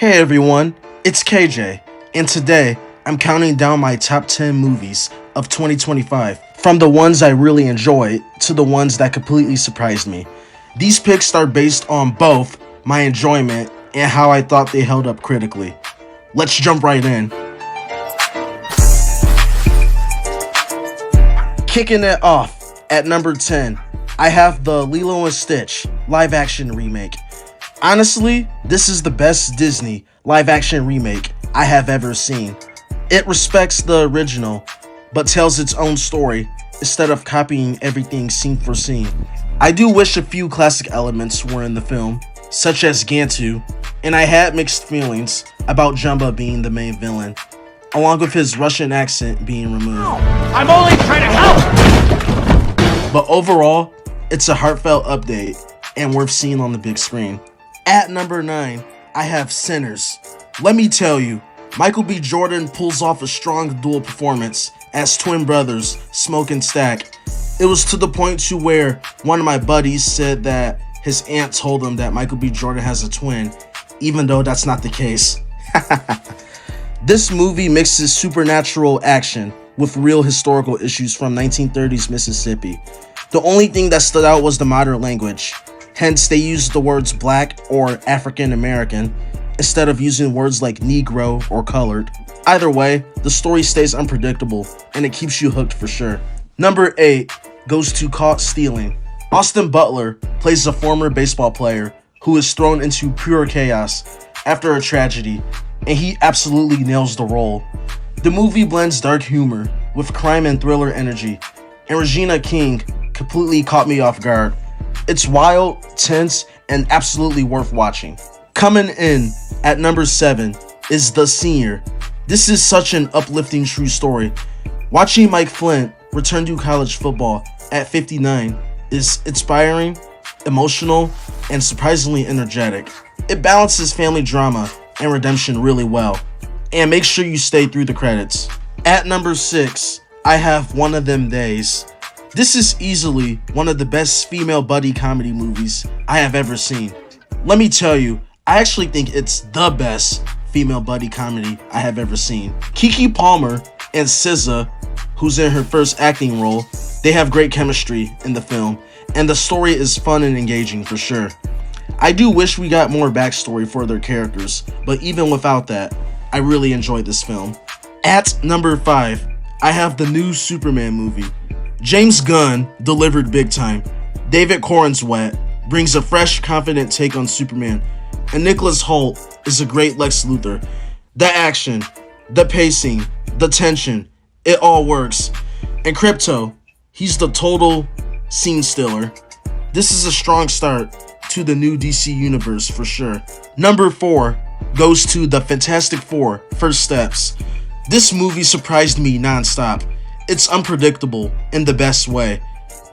Hey everyone, it's KJ, and today I'm counting down my top 10 movies of 2025, from the ones I really enjoyed to the ones that completely surprised me. These picks are based on both my enjoyment and how I thought they held up critically. Let's jump right in. Kicking it off at number 10, I have the Lilo and Stitch live action remake. Honestly, this is the best Disney live action remake I have ever seen. It respects the original, but tells its own story instead of copying everything scene for scene. I do wish a few classic elements were in the film, such as Gantu, and I had mixed feelings about Jumba being the main villain, along with his Russian accent being removed. I'm only trying to help! But overall, it's a heartfelt update and worth seeing on the big screen. At number 9, I have Sinners. Let me tell you, Michael B. Jordan pulls off a strong dual performance as twin brothers, Smoke and Stack. It was to the point to where one of my buddies said that his aunt told him that Michael B. Jordan has a twin, even though that's not the case. This movie mixes supernatural action with real historical issues from 1930s Mississippi. The only thing that stood out was the modern language. Hence, they used the words black or African American instead of using words like Negro or colored. Either way, the story stays unpredictable and it keeps you hooked for sure. Number 8 goes to Caught Stealing. Austin Butler plays a former baseball player who is thrown into pure chaos after a tragedy, and he absolutely nails the role. The movie blends dark humor with crime and thriller energy, and Regina King completely caught me off guard. It's wild, tense, and absolutely worth watching. Coming in at number 7 is The Senior. This is such an uplifting true story. Watching Mike Flint return to college football at 59 is inspiring, emotional, and surprisingly energetic. It balances family drama and redemption really well. And make sure you stay through the credits. At number 6, I have One of Them Days. This is easily one of the best female buddy comedy movies I have ever seen. Let me tell you, I actually think it's the best female buddy comedy I have ever seen. Keke Palmer and SZA, who's in her first acting role, they have great chemistry in the film, and the story is fun and engaging for sure. I do wish we got more backstory for their characters, but even without that, I really enjoyed this film. At number 5, I have the new Superman movie. James Gunn delivered big time. David Corenswet brings a fresh, confident take on Superman, and Nicholas Hoult is a great Lex Luthor. The action, the pacing, the tension, it all works. And Crypto, he's the total scene stealer. This is a strong start to the new DC universe for sure. Number 4 goes to The Fantastic Four: First Steps. This movie surprised me non-stop. It's unpredictable in the best way.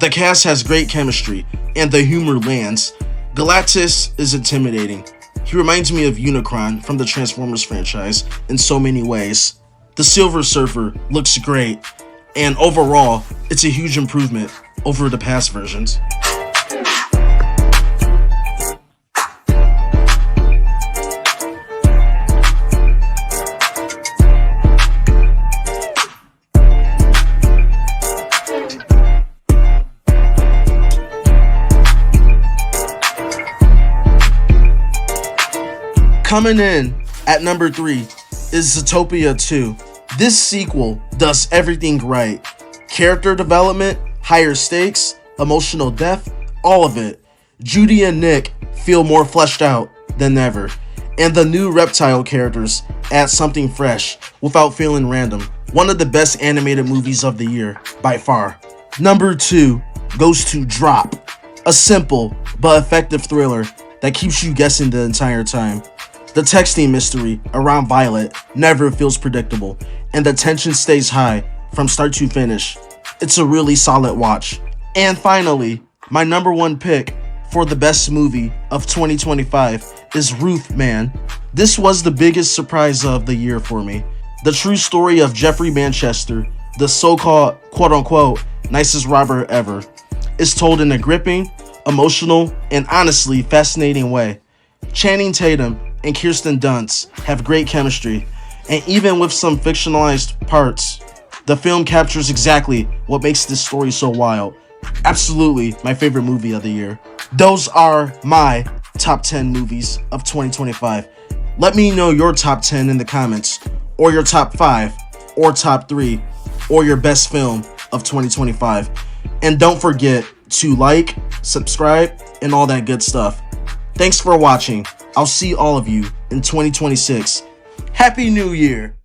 The cast has great chemistry, and the humor lands. Galactus is intimidating. He reminds me of Unicron from the Transformers franchise in so many ways. The Silver Surfer looks great, and overall, it's a huge improvement over the past versions. Coming in at number 3 is Zootopia 2. This sequel does everything right. Character development, higher stakes, emotional depth, all of it. Judy and Nick feel more fleshed out than ever, and the new reptile characters add something fresh without feeling random. One of the best animated movies of the year, by far. Number 2 goes to Drop, a simple but effective thriller that keeps you guessing the entire time. The texting mystery around Violet never feels predictable, and the tension stays high from start to finish. It's a really solid watch. And finally, my number 1 pick for the best movie of 2025 is Roofman. This was the biggest surprise of the year for me. The true story of Jeffrey Manchester, the so-called quote-unquote nicest robber ever, is told in a gripping, emotional, and honestly fascinating way. Channing Tatum and Kirsten Dunst have great chemistry, and even with some fictionalized parts, the film captures exactly what makes this story so wild. Absolutely my favorite movie of the year. Those are my top 10 movies of 2025. Let me know your top 10 in the comments, or your top 5, or top 3, or your best film of 2025. And don't forget to like, subscribe, and all that good stuff. Thanks for watching. I'll see all of you in 2026. Happy New Year!